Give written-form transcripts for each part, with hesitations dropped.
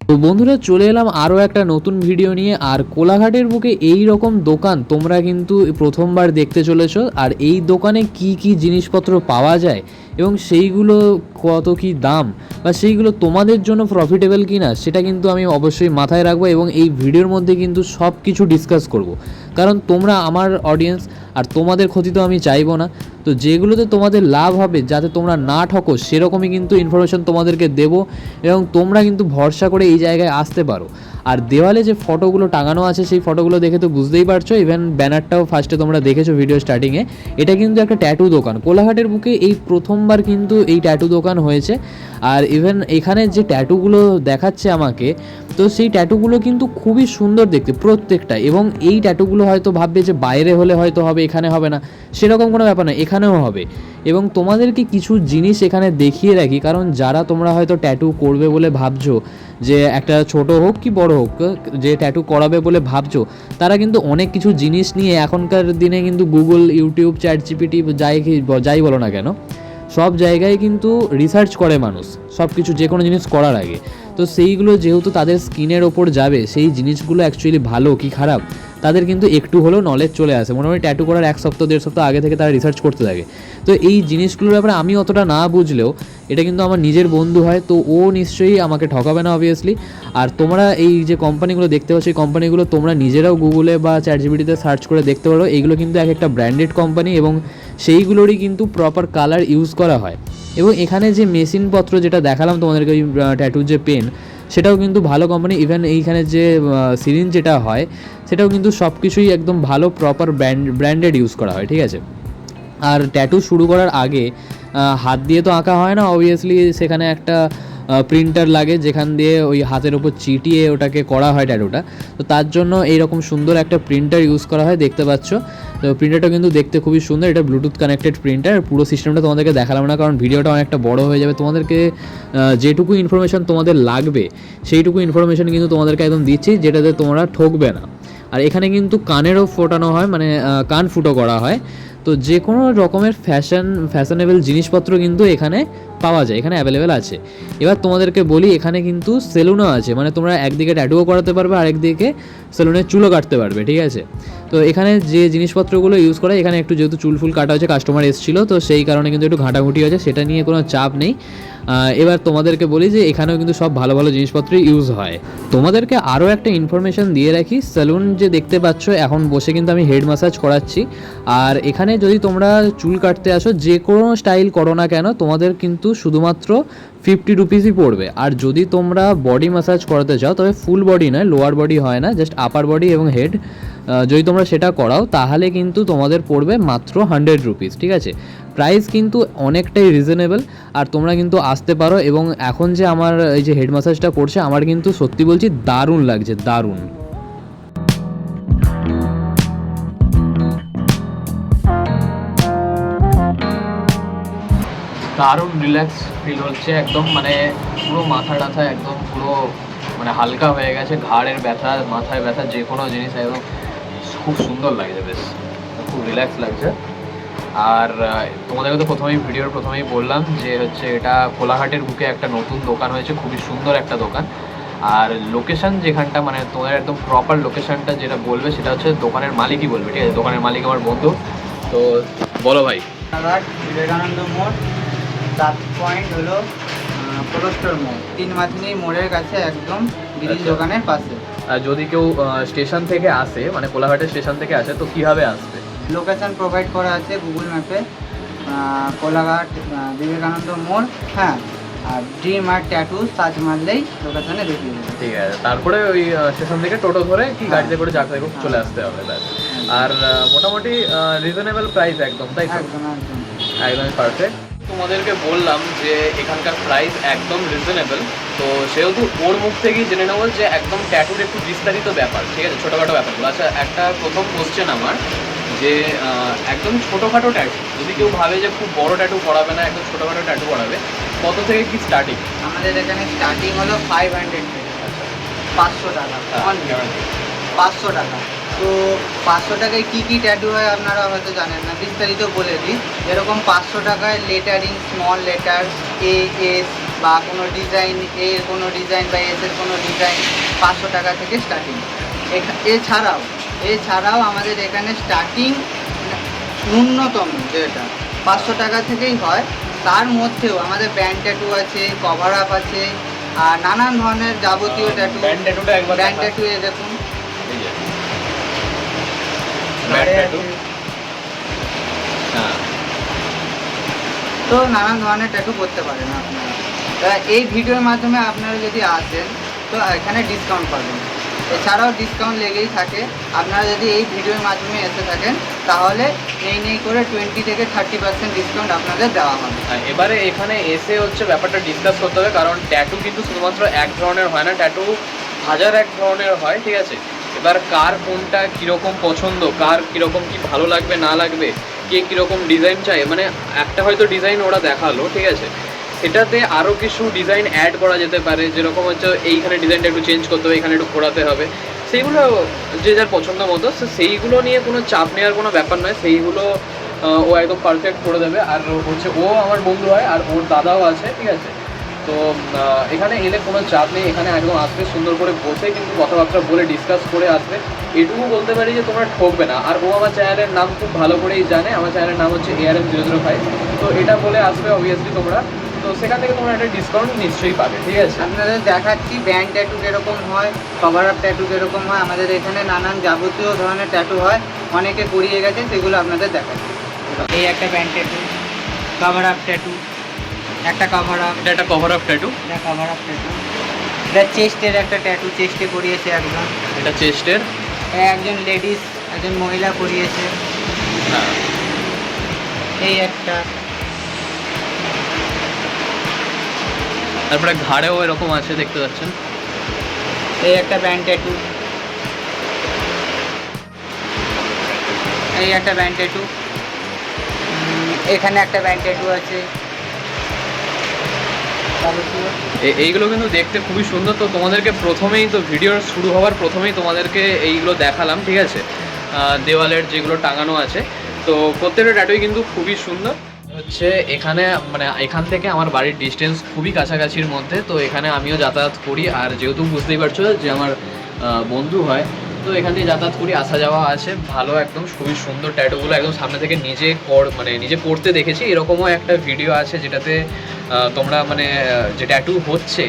তো বন্ধুরা চলে এলাম আরও একটা নতুন ভিডিও নিয়ে। আর কোলাঘাটের বুকে এই রকম দোকান তোমরা কিন্তু প্রথমবার দেখতে চলেছো। আর এই দোকানে কি কি জিনিসপত্র পাওয়া যায় এবং সেইগুলো কত কি দাম বা সেইগুলো তোমাদের জন্য প্রফিটেবল কি না সেটা কিন্তু আমি অবশ্যই মাথায় রাখবো এবং এই ভিডিওর মধ্যে কিন্তু সব কিছু ডিসকাস করব। কারণ তোমরা আমার অডিয়েন্স আর তোমাদের ক্ষতি তো আমি চাইবো না। তো যেগুলোতে তোমাদের লাভ হবে, যাতে তোমরা না ঠকো, সেরকমই কিন্তু ইনফরমেশন তোমাদেরকে দেবো এবং তোমরা কিন্তু ভরসা করে এই জায়গায় আসতে পারো। আর দেওয়ালে যে ফটোগুলো টাঙানো আছে সেই ফটোগুলো দেখে তো বুঝতেই পারছো, ইভেন ব্যানারটাও ফার্স্টে তোমরা দেখেছো ভিডিও স্টার্টিংয়ে। এটা কিন্তু একটা ট্যাটু দোকান, কোলাঘাটের বুকে এই প্রথমবার কিন্তু এই ট্যাটু দোকান হয়েছে। আর ইভেন এখানে যে ট্যাটুগুলো দেখাচ্ছে আমাকে, তো সেই ট্যাটুগুলো কিন্তু খুবই সুন্দর দেখতে প্রত্যেকটা। এবং এই ট্যাটুগুলো হয়তো ভাববে যে বাইরে হলে হয়তো হবে, এখানে হবে না, সেরকম কোনো ব্যাপার না, এখানেও হবে। এবং তোমাদেরকে কিছু জিনিস এখানে দেখিয়ে রাখি, কারণ যারা তোমরা হয়তো ট্যাটু করবে বলে ভাবছো, যে একটা ছোট হোক কি বড় হোক, যে ট্যাটু করাবে বলে ভাবছো, তারা কিন্তু অনেক কিছু জিনিস নিয়ে এখনকার দিনে কিন্তু গুগল, ইউটিউব, চ্যাট জিপিটি যাই বলো না কেন, সব জায়গায় কিন্তু রিসার্চ করে মানুষ সব কিছু যে কোনো জিনিস করার আগে। তো সেইগুলো যেহেতু তাদের স্কিনের ওপর যাবে, সেই জিনিসগুলো অ্যাকচুয়ালি ভালো কি খারাপ তাদের কিন্তু একটু হলেও নলেজ চলে আসে। মোটামুটি ট্যাটু করার 1 সপ্তাহ 1.5 সপ্তাহ আগে থেকে তারা রিসার্চ করতে থাকে। তো এই জিনিসগুলোর ব্যাপারে আমি অতটা না বুঝলেও, এটা কিন্তু আমার নিজের বন্ধু হয়, তো ও নিশ্চয়ই আমাকে ঠকাবে না অবভিয়াসলি। আর তোমরা এই যে কোম্পানিগুলো দেখতে পাচ্ছ, এই কোম্পানিগুলো তোমরা নিজেরাও গুগলে বা চ্যাট জিপিটিতে সার্চ করে দেখতে পারো। এইগুলো কিন্তু এক একটা ব্র্যান্ডেড কোম্পানি এবং সেইগুলোরই কিন্তু প্রপার কালার ইউজ করা হয়। এবং এখানে যে মেশিনপত্র যেটা দেখালাম তোমাদেরকে, ওই ট্যাটুর যে পেন, সেটাও কিন্তু ভালো কোম্পানি। ইভেন এইখানে যে সিরিঞ্জ যেটা হয়, সেটাও কিন্তু সব কিছুই একদম ভালো প্রপার ব্র্যান্ডেড ইউজ করা হয়, ঠিক আছে। আর ট্যাটু শুরু করার আগে হাত দিয়ে তো আঁকা হয় না অবভিয়াসলি, সেখানে একটা প্রিন্টার লাগে যেখান দিয়ে ওই হাতের ওপর চিটিয়ে ওটাকে করা হয় ট্যাটুটা। তো তার জন্য এইরকম সুন্দর একটা প্রিন্টার ইউজ করা হয়, দেখতে পাচ্ছ। তো প্রিন্টারটা কিন্তু দেখতে খুবই সুন্দর, এটা ব্লুটুথ কানেক্টেড প্রিন্টার। পুরো সিস্টেমটা তোমাদেরকে দেখালাম না, কারণ ভিডিওটা অনেকটা বড় হয়ে যাবে। তোমাদেরকে যেটুকু ইনফরমেশান তোমাদের লাগবে সেইটুকু ইনফরমেশান কিন্তু তোমাদেরকে একদম দিচ্ছি, যেটাতে তোমরা ঠকবে না। আর এখানে কিন্তু কানেরও ফোটানো হয়, মানে কান ফুটো করা হয়। তো যে কোনো রকমের ফ্যাশনেবল জিনিসপত্র কিন্তু এখানে পাওয়া যায়, এখানে অ্যাভেলেবেল আছে। এবার তোমাদেরকে বলি, এখানে কিন্তু সেলুনও আছে, মানে তোমরা একদিকে ট্যাটুও করাতে পারবে আর একদিকে সেলুনে চুলও কাটতে পারবে, ঠিক আছে। তো এখানে যে জিনিসপত্রগুলো ইউজ করা, এখানে একটু যেহেতু চুল ফুল কাটা হচ্ছে, কাস্টমার এসেছিলো, তো সেই কারণে কিন্তু একটু ঘাঁটাঘুঁটি হয়েছে, সেটা নিয়ে কোনো চাপ নেই। এবার তোমাদেরকে বলি যে এখানেও কিন্তু সব ভালো ভালো জিনিসপত্রই ইউজ হয়। তোমাদেরকে আরও একটা ইনফরমেশান দিয়ে রাখি, সেলুন যে দেখতে পাচ্ছ এখন বসে কিন্তু আমি হেড ম্যাসাজ করাচ্ছি। আর এখানে যদি তোমরা চুল কাটতে আসো, যে কোনো স্টাইল করো না কেন, তোমাদের কিন্তু শুধুমাত্র 50 রুপিসই পড়বে। আর যদি তোমরা বডি ম্যাসাজ করাতে চাও, তবে ফুল বডি নয়, লোয়ার বডি হয় না, জাস্ট আপার বডি এবং হেড, যদি তোমরা সেটা করাও তাহলে কিন্তু তোমাদের পড়বে মাত্র 100 রুপিস, ঠিক আছে। প্রাইস কিন্তু অনেকটাই রিজনেবল। আর তোমরা কিন্তু আসতে পারো। এবং এখন যে আমার এই যে হেড ম্যাসাজটা করছে, আমার কিন্তু সত্যি বলছি দারুণ লাগছে, দারুণ। দারুণ রিল্যাক্স ফিল হচ্ছে একদম, মানে পুরো মাথা টাথা একদম পুরো মানে হালকা হয়ে গেছে। ঘাড়ের ব্যথা, মাথায় ব্যথা, যে কোনো জিনিস একদম খুব সুন্দর লাগছে, বেশ খুব রিল্যাক্স লাগছে। আর তোমাদেরকে তো ভিডিওর প্রথমেই বললাম যে হচ্ছে এটা কোলাঘাটের বুকে একটা নতুন দোকান হয়েছে, খুবই সুন্দর একটা দোকান। আর লোকেশান যেখানটা, মানে তোমাদের একদম প্রপার লোকেশানটা যেটা বলবে সেটা হচ্ছে দোকানের মালিকই বলবে, ঠিক আছে। দোকানের মালিক আমার বন্ধু। তো বলো ভাই। বিবেকানন্দ মোড় 7 পয়েন্ট হলো প্রদস্টর মোড়, 3 মাথিনী মোড়ের কাছে একদম গ্রিল দোকানের পাশে। আর যদি কেউ স্টেশন থেকে আসে, মানে কোলাঘাটের স্টেশন থেকে আসে, তো কীভাবে আসবে? লোকেশান প্রোভাইড করা আছে গুগল ম্যাপে, কোলাঘাট বিবেকানন্দ মোড়, হ্যাঁ। আর ড্রিম আর ট্যাটু সার্চ মারলেই লোকেশানে দেখিয়ে দেবে, ঠিক আছে। তারপরে ওই স্টেশন থেকে টোটো ধরে কি গাড়িতে করে চাকরি চলে আসতে হবে, ব্যাস। আর মোটামুটি রিজনেবল প্রাইস একদম, তাই তো? একদম একদম একদমই পারফেক্ট। তোমাদেরকে বললাম যে এখানকার প্রাইস একদম রিজনেবল। তো সেহেতু ওর মুখ থেকেই জেনে নেবো যে একদম ট্যাটুর একটু বিস্তারিত ব্যাপার, ঠিক আছে, ছোটোখাটো ব্যাপারগুলো। আচ্ছা, একটা প্রথম কোশ্চেন আমার, যে একদম ছোটোখাটো ট্যাটু যদি কেউ ভাবে যে খুব বড় ট্যাটু করাবে না, একদম ছোটোখাটো ট্যাটু করাবে, কত থেকে কি স্টার্টিং? আমাদের এখানে স্টার্টিং হলো 500 থেকে, 500 টাকা, 500 টাকা। তো 500 টাকায় কী কী ট্যাটু হয় আপনারা হয়তো জানেন না, বিস্তারিত বলে দিই। এরকম 500 টাকায় লেটারিং, স্মল লেটার, এ, এস, বা কোনো ডিজাইন, এর কোনো ডিজাইন বা এসের কোনো ডিজাইন 500 টাকা থেকে স্টার্টিং। এছাড়াও আমাদের এখানে স্টার্টিং ন্যূনতম যেটা 500 টাকা থেকেই হয়। তার মধ্যেও আমাদের ব্যান্ড ট্যাটু আছে, কভার আপ আছে, আর নানান ধরনের যাবতীয় ট্যাটু। ব্যান্ড ট্যাটুটা একবার ব্যান্ড ট্যাটু এ দেখুন, এই যে ব্যান্ড ট্যাটু। হ্যাঁ, তো নানান ধরনের ট্যাটু করতে পারেন আপনারা। এই ভিডিওর মাধ্যমে আপনারা যদি আসেন তো এখানে ডিসকাউন্ট পাবেন। এছাড়াও ডিসকাউন্ট লেগেই থাকে। আপনারা যদি এই ভিডিওর মাধ্যমে এসে থাকেন তাহলে নেই করে 20 থেকে 30% ডিসকাউন্ট আপনাদের দেওয়া হবে। এবারে এখানে এসে হচ্ছে ব্যাপারটা ডিসকাস করতে হবে, কারণ ট্যাটু কিন্তু শুধুমাত্র এক ধরনের হয় না, ট্যাটু হাজার এক ধরনের হয়, ঠিক আছে। এবার কার কোনটা কীরকম পছন্দ, কার কীরকম কি ভালো লাগবে না লাগবে, কে কীরকম ডিজাইন চায়, মানে একটা হয়তো ডিজাইন ওরা দেখালো, ঠিক আছে, সেটাতে আরও কিছু ডিজাইন অ্যাড করা যেতে পারে, যেরকম হচ্ছে এইখানে ডিজাইনটা একটু চেঞ্জ করতে হবে, এখানে একটু ঘোরাতে হবে, সেইগুলো যে যার পছন্দ মতো। সেইগুলো নিয়ে কোনো চাপ নেওয়ার কোনো ব্যাপার নয়, সেইগুলো ও একদম পারফেক্ট করে দেবে। আর হচ্ছে ও আমার বন্ধু হয় আর ওর দাদাও আছে, ঠিক আছে। তো এখানে এলে কোনো চাপ নেই, এখানে একদম আসবে সুন্দর করে বসে কিন্তু কথাবার্তা বলে ডিসকাস করে আসবে। এটুকু বলতে পারি যে তোমরা ঠকবে না। আর ও আমার চ্যানেলের নাম খুব ভালো করেই জানে, আমার চ্যানেলের নাম হচ্ছে ARM005। তো এটা বলে আসবে অবভিয়াসলি তোমরা, তো সেখান থেকে তোমরা একটা ডিসকাউন্ট নিশ্চয়ই পাবে, ঠিক আছে। আপনাদের দেখাচ্ছি ব্যান্ড ট্যাটু কীরকম হয়, কভার আপ ট্যাটু কীরকম হয়। আমাদের এখানে নানান যাবতীয় ধরনের ট্যাটু হয়, অনেকে করিয়ে গেছে, সেগুলো আপনাদের দেখাচ্ছি। এই একটা band tattoo, cover up tattoo, একটা কভার আপ, এটা একটা কভার আপ ট্যাটু, এটা কভার আপ ট্যাটু। এটা চেস্টের একটা ট্যাটু, চেস্টে করিয়েছে একজন, এটা চেস্টের, একজন লেডিস, একজন মহিলা করিয়েছে। হ্যাঁ, এই একটা, তারপরে ঘাড়েও এরকম আছে দেখতে পাচ্ছেন। এই একটা ব্যান্ড ট্যাটু, এই একটা ব্যান্ড ট্যাটু, এখানে একটা ব্যান্ড ট্যাটু আছে। এইগুলো কিন্তু দেখতে খুবই সুন্দর। তো তোমাদেরকে প্রথমেই তো ভিডিওর শুরু হওয়ার প্রথমেই তোমাদেরকে এইগুলো দেখালাম, ঠিক আছে, দেওয়ালের যেগুলো টাঙানো আছে। তো প্রত্যেকটা ট্যাটুই কিন্তু খুবই সুন্দর। হচ্ছে এখানে মানে এখান থেকে আমার বাড়ির ডিস্টেন্স খুবই কাছাকাছির মধ্যে, তো এখানে আমিও যাতায়াত করি। আর যেহেতু বুঝতেই পারছো যে আমার বন্ধু হয়, তো এখান থেকে যাতায়াত করি, আসা যাওয়া আছে ভালো, একদম খুবই সুন্দর। ট্যাটুগুলো একদম সামনে থেকে নিজে করতে দেখেছি। এরকমও একটা ভিডিও আছে যেটাতে তোমরা মানে যে ট্যাটু হচ্ছে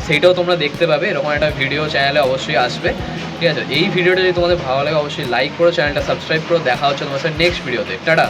সেইটাও তোমরা দেখতে পাবে। এরকম একটা ভিডিও চ্যানেলে অবশ্যই আসবে, ঠিক আছে। এই ভিডিওটা যদি তোমাদের ভালো লাগে অবশ্যই লাইক করো, চ্যানেলটা সাবস্ক্রাইব করো। দেখা হচ্ছে তোমার সাথে নেক্সট ভিডিওতে। টাটা।